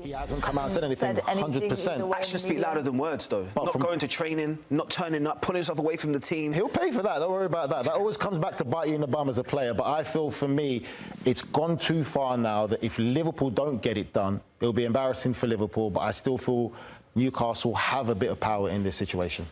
He hasn't come out and said anything, 100%. Actions speak louder than words, though. But not going to training, not turning up, pulling himself away from the team. He'll pay for that, don't worry about that. That always comes back to bite you in the bum as a player. But I feel, for me, it's gone too far now that if Liverpool don't get it done, it'll be embarrassing for Liverpool. But I still feel Newcastle have a bit of power in this situation.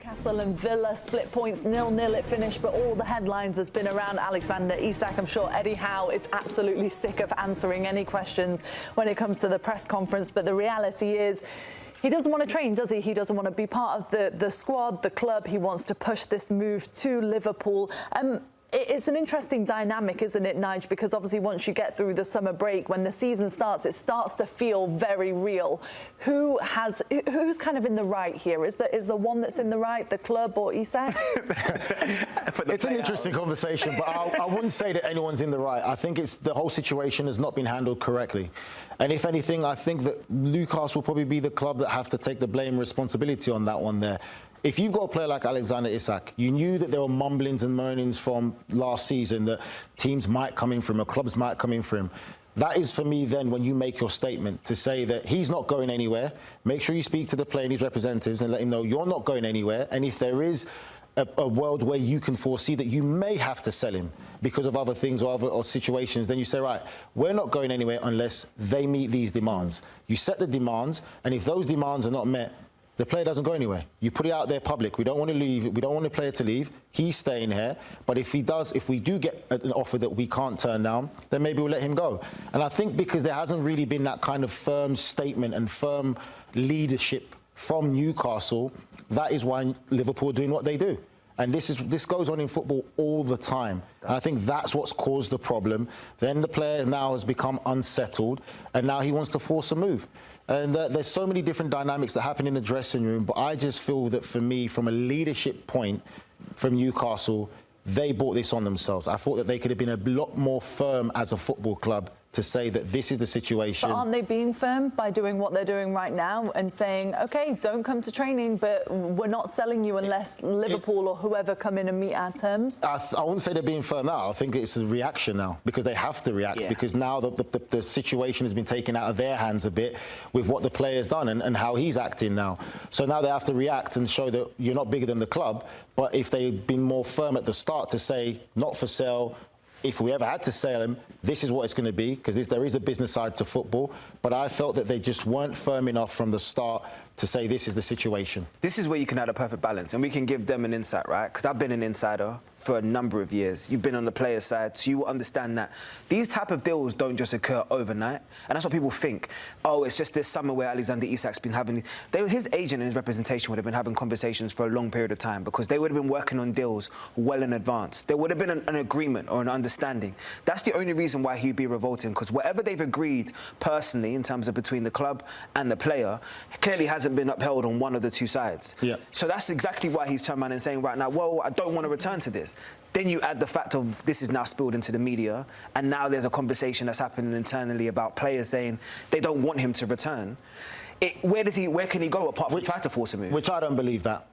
Newcastle and Villa split points, 0-0 it finished, but all the headlines has been around Alexander Isak. I'm sure Eddie Howe is absolutely sick of answering any questions when it comes to the press conference, but the reality is he doesn't want to train, does he? He doesn't want to be part of the squad, the club. He wants to push this move to Liverpool. It's an interesting dynamic, isn't it, Nige? Because obviously once you get through the summer break, when the season starts, it starts to feel very real. Who's kind of in the right here? Is the one that's in the right, the club or Isak? It's an interesting conversation, but I wouldn't say that anyone's in the right. I think it's the whole situation has not been handled correctly. And if anything, I think that Newcastle will probably be the club that have to take the blame and responsibility on that one there. If you've got a player like Alexander Isak, you knew that there were mumblings and moanings from last season that teams might come in for him or clubs might come in for him. That is, for me, then, when you make your statement to say that he's not going anywhere. Make sure you speak to the player and his representatives and let him know you're not going anywhere. And if there is a world where you can foresee that you may have to sell him because of other things or situations, then you say, right, we're not going anywhere unless they meet these demands. You set the demands, and if those demands are not met, the player doesn't go anywhere. You put it out there public. We don't want to leave. We don't want the player to leave. He's staying here. But if he does, if we do get an offer that we can't turn down, then maybe we'll let him go. And I think because there hasn't really been that kind of firm statement and firm leadership from Newcastle, that is why Liverpool are doing what they do. And this goes on in football all the time. And I think that's what's caused the problem. Then the player now has become unsettled, and now he wants to force a move. And there's so many different dynamics that happen in the dressing room, but I just feel that for me, from a leadership point from Newcastle, they brought this on themselves. I thought that they could have been a lot more firm as a football club to say that this is the situation. But aren't they being firm by doing what they're doing right now and saying, OK, don't come to training, but we're not selling you unless Liverpool or whoever come in and meet our terms? I wouldn't say they're being firm now. I think it's a reaction now because they have to react because now the situation has been taken out of their hands a bit with what the player's done and how he's acting now. So now they have to react and show that you're not bigger than the club. But if they'd been more firm at the start to say, not for sale, if we ever had to sell him, this is what it's going to be, because there is a business side to football. But I felt that they just weren't firm enough from the start to say this is the situation. This is where you can add a perfect balance, and we can give them an insight, right? Because I've been an insider for a number of years. You've been on the player side, so you will understand that these type of deals don't just occur overnight, and that's what people think. Oh, it's just this summer where Alexander Isak's been having... his agent and his representation would have been having conversations for a long period of time because they would have been working on deals well in advance. There would have been an agreement or an understanding. That's the only reason why he'd be revolting, because whatever they've agreed personally in terms of between the club and the player clearly hasn't been upheld on one of the two sides. Yeah. So that's exactly why he's turned around and saying right now, well, I don't want to return to this. Then you add the fact of this is now spilled into the media, and now there's a conversation that's happening internally about players saying they don't want him to return. Where can he go apart from try to force a move? Which I don't believe that.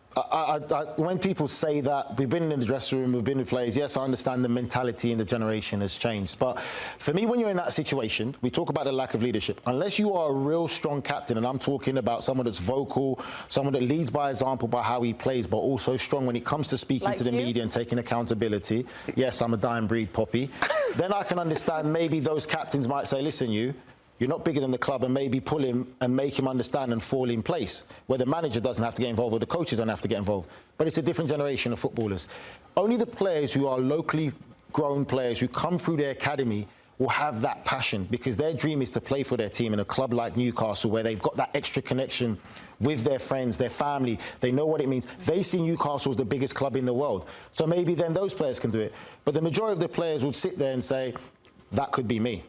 When people say that, we've been in the dressing room, we've been with players, yes, I understand the mentality in the generation has changed. But for me, when you're in that situation, we talk about the lack of leadership. Unless you are a real strong captain, and I'm talking about someone that's vocal, someone that leads by example by how he plays, but also strong when it comes to speaking to the media and taking accountability. Yes, I'm a dying breed, Poppy. Then I can understand maybe those captains might say, listen, you're not bigger than the club, and maybe pull him and make him understand and fall in place, where the manager doesn't have to get involved or the coaches don't have to get involved. But it's a different generation of footballers. Only the players who are locally grown players who come through their academy will have that passion, because their dream is to play for their team in a club like Newcastle, where they've got that extra connection with their friends, their family. They know what it means. They see Newcastle as the biggest club in the world. So maybe then those players can do it. But the majority of the players would sit there and say, that could be me.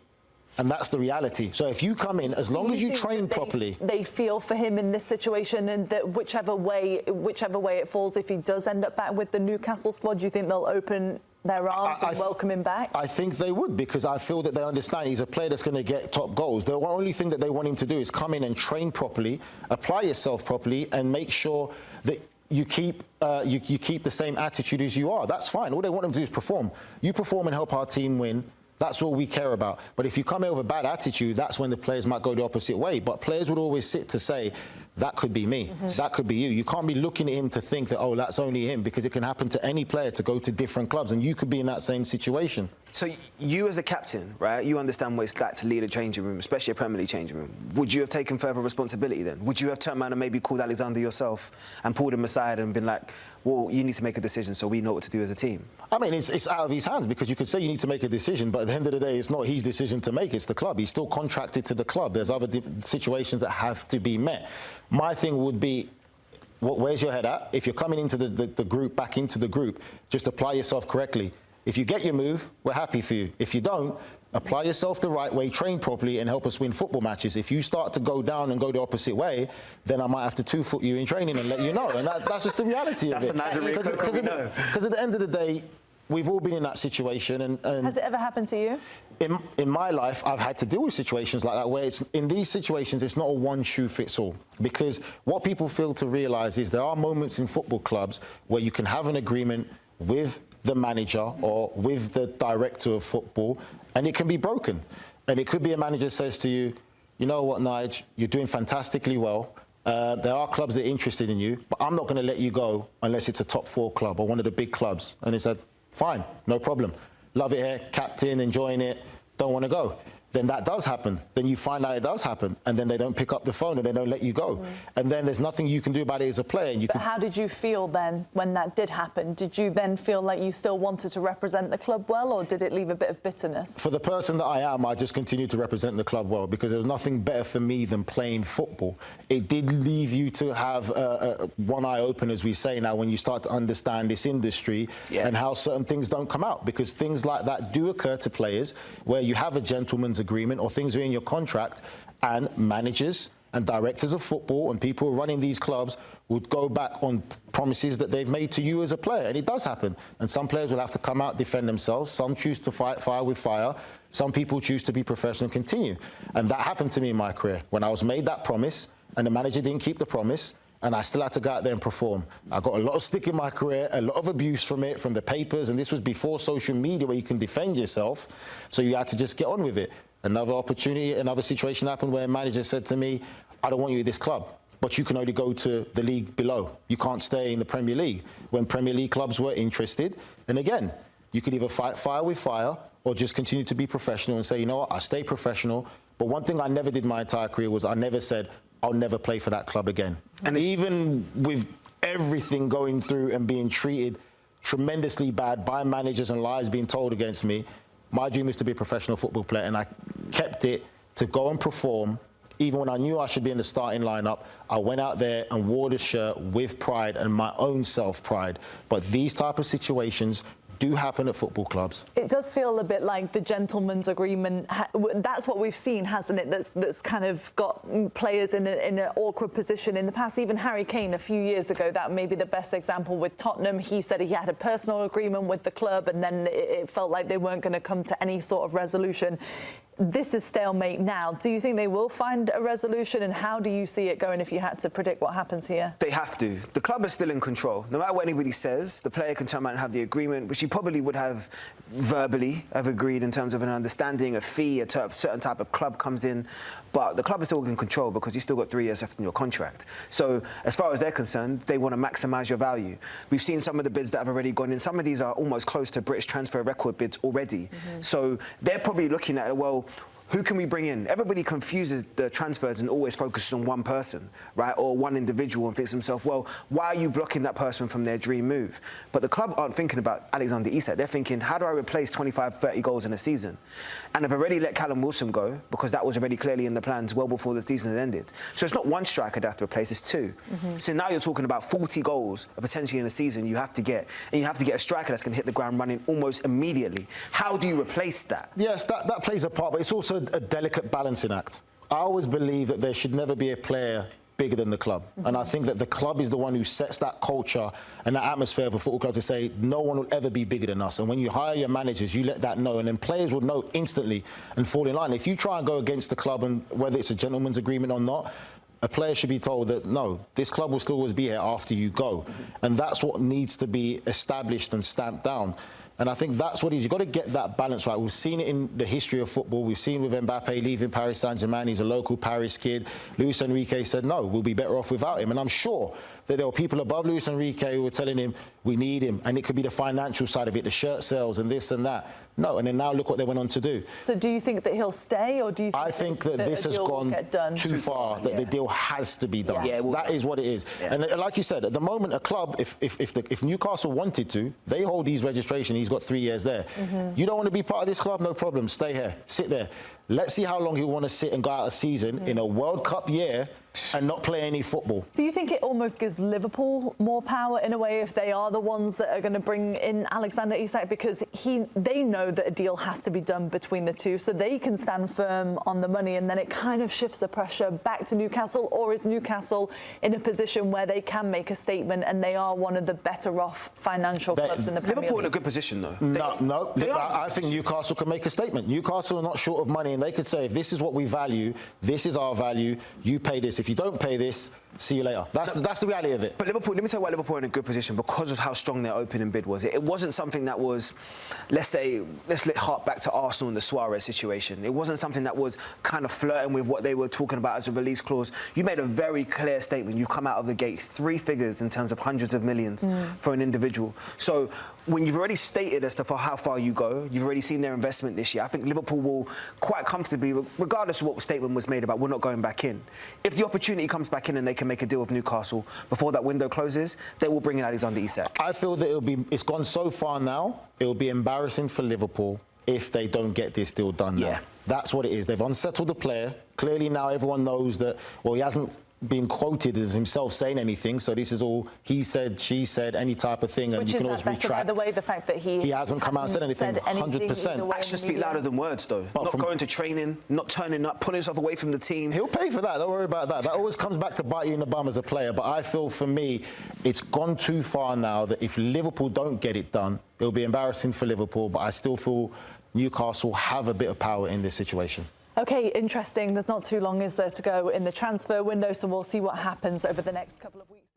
And that's the reality. So if you come in, as long as you train properly... They feel for him in this situation, and that whichever way it falls, if he does end up back with the Newcastle squad, do you think they'll open their arms and welcome him back? I think they would, because I feel that they understand he's a player that's going to get top goals. The only thing that they want him to do is come in and train properly, apply yourself properly, and make sure that you keep the same attitude as you are. That's fine. All they want him to do is perform. You perform and help our team win, That's all we care about. But if you come in with a bad attitude, that's when the players might go the opposite way. But players would always sit to say, that could be me, that could be you. You can't be looking at him to think that, oh, that's only him, because it can happen to any player to go to different clubs, and you could be in that same situation. So you as a captain, right, you understand what it's like to lead a changing room, especially a Premier League changing room. Would you have taken further responsibility then? Would you have turned around and maybe called Alexander yourself and pulled him aside and been like, well, you need to make a decision so we know what to do as a team? I mean, it's out of his hands, because you could say you need to make a decision, but at the end of the day, it's not his decision to make, it's the club. He's still contracted to the club. There's other situations that have to be met. My thing would be, where's your head at? If you're coming into the group, back into the group, just apply yourself correctly. If you get your move, we're happy for you. If you don't, apply yourself the right way, train properly, and help us win football matches. If you start to go down and go the opposite way, then I might have to two-foot you in training and let you know. And that's just the reality of it. That's the Nigel Reo-Coker we know. Because at the end of the day, we've all been in that situation. And has it ever happened to you? In my life, I've had to deal with situations like that, where in these situations, it's not a one-shoe-fits-all. Because what people fail to realise is there are moments in football clubs where you can have an agreement with the manager or with the director of football, and it can be broken. And it could be a manager says to you, you know what, Nige, you're doing fantastically well. There are clubs that are interested in you, but I'm not going to let you go unless it's a top 4 club or one of the big clubs. And he said, fine, no problem. Love it here, captain, enjoying it, don't want to go. Then that does happen. Then you find out it does happen, and then they don't pick up the phone and they don't let you go. And then there's nothing you can do about it as a player. And but how did you feel then when that did happen? Did you then feel like you still wanted to represent the club well, or did it leave a bit of bitterness? For the person that I am, I just continue to represent the club well, because there's nothing better for me than playing football. It did leave you to have one eye open, as we say now, when you start to understand this industry and how certain things don't come out, because things like that do occur to players where you have a gentleman's agreement or things are in your contract, and managers and directors of football and people running these clubs would go back on promises that they've made to you as a player. And it does happen. And some players will have to come out, defend themselves. Some choose to fight fire with fire. Some people choose to be professional and continue. And that happened to me in my career when I was made that promise and the manager didn't keep the promise, and I still had to go out there and perform. I got a lot of stick in my career, a lot of abuse from it, from the papers, and this was before social media where you can defend yourself. So you had to just get on with it. Another opportunity, another situation happened where a manager said to me, I don't want you at this club, but you can only go to the league below. You can't stay in the Premier League. When Premier League clubs were interested, and again, you could either fight fire with fire or just continue to be professional and say, you know what, I stay professional. But one thing I never did my entire career was I never said, I'll never play for that club again. And even with everything going through and being treated tremendously bad by managers and lies being told against me, my dream is to be a professional football player, and I kept it to go and perform. Even when I knew I should be in the starting lineup, I went out there and wore the shirt with pride and my own self-pride. But these type of situations do happen at football clubs. It does feel a bit like the gentleman's agreement. That's what we've seen, hasn't it? That's kind of got players in an awkward position in the past. Even Harry Kane a few years ago, that may be the best example with Tottenham. He said he had a personal agreement with the club, and then it felt like they weren't going to come to any sort of resolution. This is stalemate now. Do you think they will find a resolution, and how do you see it going if you had to predict what happens here? They have to. The club is still in control. No matter what anybody says, the player can turn around and have the agreement, which he probably would have verbally have agreed in terms of an understanding, a fee, a certain type of club comes in. But the club is still in control because you've still got 3 years left in your contract. So as far as they're concerned, they want to maximise your value. We've seen some of the bids that have already gone in. Some of these are almost close to British transfer record bids already. So they're probably looking at, well, who can we bring in? Everybody confuses the transfers and always focuses on one person, right? Or one individual, and thinks to themselves, well, why are you blocking that person from their dream move? But the club aren't thinking about Alexander Isak. They're thinking, how do I replace 25, 30 goals in a season? And they've already let Callum Wilson go because that was already clearly in the plans well before the season had ended. So it's not one striker they have to replace, it's 2. So now you're talking about 40 goals potentially in a season you have to get. And you have to get a striker that's going to hit the ground running almost immediately. How do you replace that? Yes, that plays a part, but it's also a delicate balancing act. I always believe that there should never be a player bigger than the club. And I think that the club is the one who sets that culture and that atmosphere of a football club to say, no one will ever be bigger than us. And when you hire your managers, you let that know, and then players will know instantly and fall in line. If you try and go against the club, and whether it's a gentleman's agreement or not, a player should be told that, no, this club will still always be here after you go. And that's what needs to be established and stamped down. And I think that's what it is. You've got to get that balance right. We've seen it in the history of football. We've seen with Mbappe leaving Paris Saint-Germain. He's a local Paris kid. Luis Enrique said, no, we'll be better off without him. And I'm sure that there were people above Luis Enrique who were telling him, we need him. And it could be the financial side of it, the shirt sales and this and that. No, and then now look what they went on to do. So do you think that he'll stay, or do you think I think that this has gone too far, that the deal has to be done. Yeah, that is what it is. Yeah. And like you said, at the moment, a club, if Newcastle wanted to, they hold his registration. He's got 3 years there. You don't want to be part of this club? No problem. Stay here. Sit there. Let's see how long he'll want to sit and go out a season in a World Cup year and not play any football. Do you think it almost gives Liverpool more power in a way if they are the ones that are going to bring in Alexander Isak, because they know that a deal has to be done between the two, so they can stand firm on the money, and then it kind of shifts the pressure back to Newcastle? Or is Newcastle in a position where they can make a statement and they are one of the better off financial clubs in the Premier League? Liverpool in a good position though. No. I think Newcastle can make a statement. Newcastle are not short of money, and they could say, if this is what we value, this is our value, you pay this. If you don't pay this, see you later. That's the reality of it. But Liverpool, let me tell you why Liverpool are in a good position, because of how strong their opening bid was. It wasn't something that was, let's hark back to Arsenal and the Suarez situation. It wasn't something that was kind of flirting with what they were talking about as a release clause. You made a very clear statement. You come out of the gate 3 figures in terms of hundreds of millions for an individual. So when you've already stated as to how far you go, you've already seen their investment this year, I think Liverpool will quite comfortably, regardless of what statement was made about we're not going back in, if the opportunity comes back in and they can make a deal with Newcastle before that window closes, they will bring in Alexander Isak. I feel that it's gone so far now, it'll be embarrassing for Liverpool if they don't get this deal done now. Yeah. That's what it is. They've unsettled the player. Clearly now everyone knows that, well, he hasn't been quoted as himself saying anything, so this is all he said, she said, any type of thing, and which you can always retract. By the way, the fact that he hasn't come out and said anything, 100%. Actions speak louder than words, though. But not going to training, not turning up, pulling himself away from the team. He'll pay for that. Don't worry about that. That always comes back to bite you in the bum as a player. But I feel, for me, it's gone too far now that if Liverpool don't get it done, it'll be embarrassing for Liverpool. But I still feel Newcastle have a bit of power in this situation. OK, interesting. There's not too long, is there, to go in the transfer window, so we'll see what happens over the next couple of weeks.